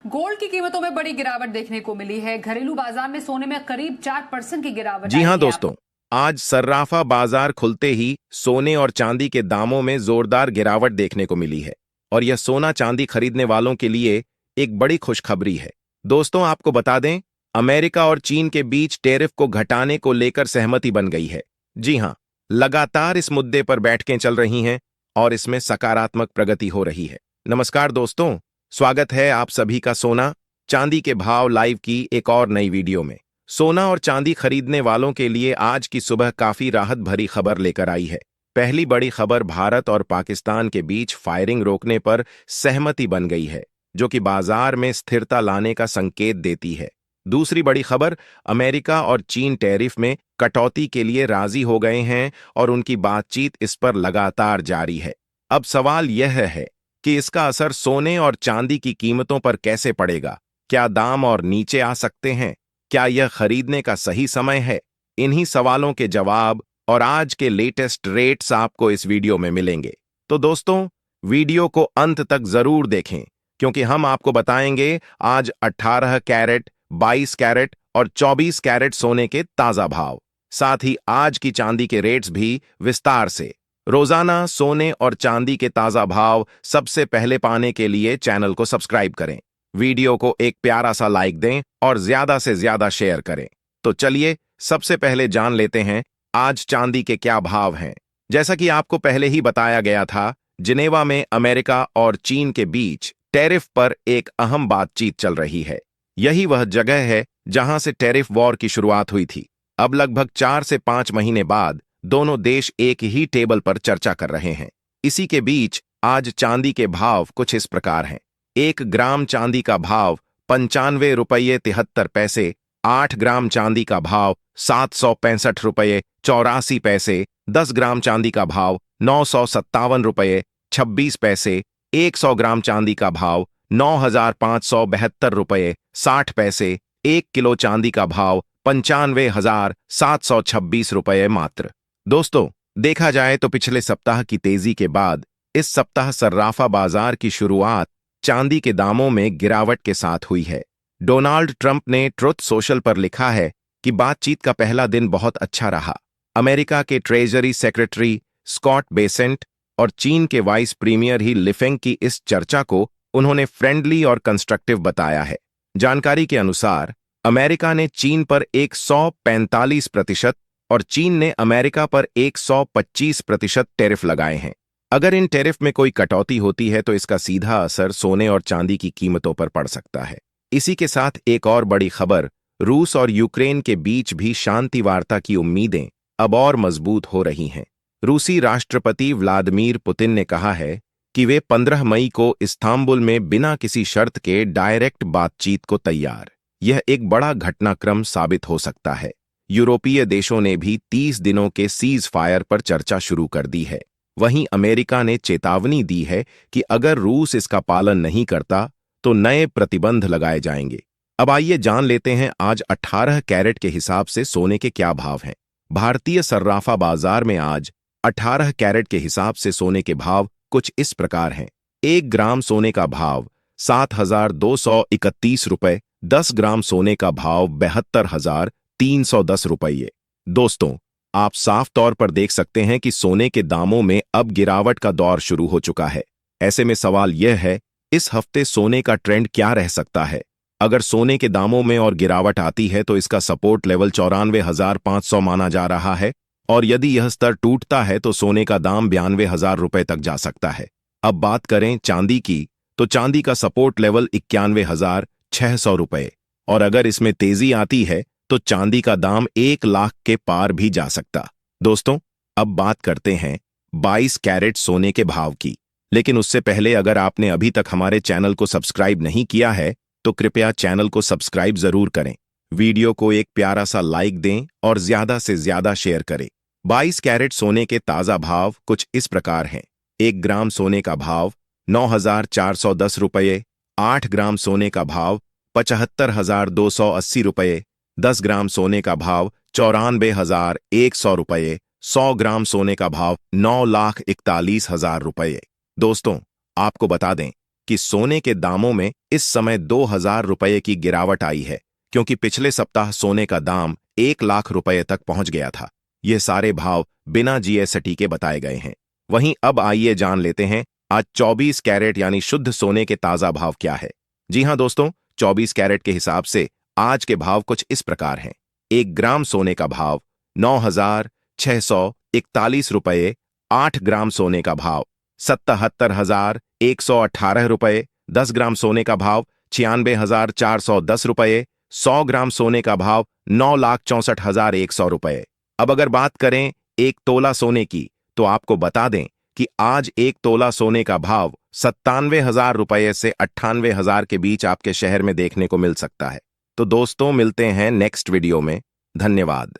Gold की कीमतों में बड़ी गिरावट देखने को मिली है। घरेलू बाजार में सोने में करीब 4% की गिरावट जी आई हां है। दोस्तों, आज सर्राफा बाजार खुलते ही सोने और चांदी के दामों में जोरदार गिरावट देखने को मिली है और यह सोना चांदी खरीदने वालों के लिए एक बड़ी खुशखबरी है। दोस्तों, आपको बता दें, अमेरिका और चीन के बीच टैरिफ को घटाने को लेकर सहमति बन गई है। जी हां, लगातार इस मुद्दे पर बैठकें चल रही हैं और इसमें सकारात्मक प्रगति हो रही है। नमस्कार दोस्तों, स्वागत है आप सभी का सोना चांदी के भाव लाइव की एक और नई वीडियो में। सोना और चांदी खरीदने वालों के लिए आज की सुबह काफी राहत भरी खबर लेकर आई है। पहली बड़ी खबर, भारत और पाकिस्तान के बीच फायरिंग रोकने पर सहमति बन गई है, जो कि बाजार में स्थिरता लाने का संकेत देती है। दूसरी बड़ी खबर, अमेरिका और चीन टैरिफ में कटौती के लिए राजी हो गए हैं और उनकी बातचीत इस पर लगातार जारी है। अब सवाल यह है कि इसका असर सोने और चांदी की कीमतों पर कैसे पड़ेगा। क्या दाम और नीचे आ सकते हैं? क्या यह खरीदने का सही समय है? इन्हीं सवालों के जवाब और आज के लेटेस्ट रेट्स आपको इस वीडियो में मिलेंगे। तो दोस्तों, वीडियो को अंत तक जरूर देखें, क्योंकि हम आपको बताएंगे आज 18 कैरेट, 22 कैरेट और 24 कैरेट सोने के ताजा भाव, साथ ही आज की चांदी के रेट्स भी विस्तार से। रोजाना सोने और चांदी के ताजा भाव सबसे पहले पाने के लिए चैनल को सब्सक्राइब करें, वीडियो को एक प्यारा सा लाइक दें और ज्यादा से ज्यादा शेयर करें। तो चलिए सबसे पहले जान लेते हैं आज चांदी के क्या भाव हैं। जैसा कि आपको पहले ही बताया गया था, जिनेवा में अमेरिका और चीन के बीच टैरिफ पर एक अहम बातचीत चल रही है। यही वह जगह है जहां से टैरिफ वॉर की शुरुआत हुई थी। अब लगभग 4 से 5 महीने बाद दोनों देश एक ही टेबल पर चर्चा कर रहे हैं। इसी के बीच आज चांदी के भाव कुछ इस प्रकार हैं। 1 ग्राम चांदी का भाव 95 रुपये 73 पैसे, 8 ग्राम चांदी का भाव 765 रुपये 84 पैसे, 10 ग्राम चांदी का भाव 957 रुपये 26 पैसे, 100 ग्राम चांदी का भाव 9572 रुपये 60 पैसे, 1 किलो चांदी का भाव 95,726 रुपये मात्र। दोस्तों, देखा जाए तो पिछले सप्ताह की तेजी के बाद इस सप्ताह सर्राफा बाजार की शुरुआत चांदी के दामों में गिरावट के साथ हुई है। डोनाल्ड ट्रंप ने ट्रुथ सोशल पर लिखा है कि बातचीत का पहला दिन बहुत अच्छा रहा। अमेरिका के ट्रेजरी सेक्रेटरी स्कॉट बेसेंट और चीन के वाइस प्रीमियर ही लिफेंग की इस चर्चा को उन्होंने फ्रेंडली और कंस्ट्रक्टिव बताया है। जानकारी के अनुसार अमेरिका ने चीन पर 145% और चीन ने अमेरिका पर 125% टैरिफ लगाए हैं। अगर इन टैरिफ में कोई कटौती होती है तो इसका सीधा असर सोने और चांदी की कीमतों पर पड़ सकता है। इसी के साथ एक और बड़ी खबर, रूस और यूक्रेन के बीच भी शांति वार्ता की उम्मीदें अब और मजबूत हो रही हैं। रूसी राष्ट्रपति व्लादिमीर पुतिन ने कहा है कि वे 15 मई को इस्तांबुल में बिना किसी शर्त के डायरेक्ट बातचीत को तैयार। यह एक बड़ा घटनाक्रम साबित हो सकता है। यूरोपीय देशों ने भी 30 दिनों के सीज फायर पर चर्चा शुरू कर दी है। वहीं अमेरिका ने चेतावनी दी है कि अगर रूस इसका पालन नहीं करता तो नए प्रतिबंध लगाए जाएंगे। अब आइए जान लेते हैं आज 18 कैरेट के हिसाब से सोने के क्या भाव हैं। भारतीय सर्राफा बाजार में आज 18 कैरेट के हिसाब से सोने के भाव कुछ इस प्रकार हैं। 1 ग्राम सोने का भाव 7,231 रुपये, 10 ग्राम सोने का भाव 72,310 रुपये। दोस्तों, आप साफ तौर पर देख सकते हैं कि सोने के दामों में अब गिरावट का दौर शुरू हो चुका है। ऐसे में सवाल यह है, इस हफ्ते सोने का ट्रेंड क्या रह सकता है? अगर सोने के दामों में और गिरावट आती है तो इसका सपोर्ट लेवल 94,500 माना जा रहा है, और यदि यह स्तर टूटता है तो सोने का दाम 92,000 रुपये तक जा सकता है। अब बात करें चांदी की, तो चांदी का सपोर्ट लेवल 91,600 रुपये, और अगर इसमें तेजी आती है तो चांदी का दाम 1 लाख के पार भी जा सकता। दोस्तों, अब बात करते हैं 22 कैरेट सोने के भाव की। लेकिन उससे पहले अगर आपने अभी तक हमारे चैनल को सब्सक्राइब नहीं किया है तो कृपया चैनल को सब्सक्राइब जरूर करें, वीडियो को एक प्यारा सा लाइक दें और ज्यादा से ज्यादा शेयर करें। 22 कैरेट सोने के ताजा भाव कुछ इस प्रकार हैं। 1 ग्राम सोने का भाव 9,410 रुपये, 8 ग्राम सोने का भाव 75,280 रुपये, 10 ग्राम सोने का भाव 94,100 रुपये, 100 ग्राम सोने का भाव 9,41,000 रुपये। दोस्तों, आपको बता दें, कि सोने के दामों में इस समय 2,000 रुपये की गिरावट आई है, क्योंकि पिछले सप्ताह सोने का दाम 1,00,000 रुपये तक पहुंच गया था। ये सारे भाव बिना जीएसटी के बताए गए हैं। वहीं अब आइए जान लेते हैं आज 24 कैरेट यानी शुद्ध सोने के ताजा भाव क्या है। जी हां दोस्तों, 24 कैरेट के हिसाब से आज के भाव कुछ इस प्रकार हैं। 1 ग्राम सोने का भाव 9,641 रुपये, 8 ग्राम सोने का भाव 77,118 रुपये, 10 ग्राम सोने का भाव 96,410 रुपये, 100 ग्राम सोने का भाव 9,64,100 रुपये। अब अगर बात करें 1 तोला सोने की, तो आपको बता दें कि आज 1 तोला सोने का भाव 97,000 रुपये से 98,000 के बीच आपके शहर में देखने को मिल सकता है। तो दोस्तों, मिलते हैं नेक्स्ट वीडियो में। धन्यवाद।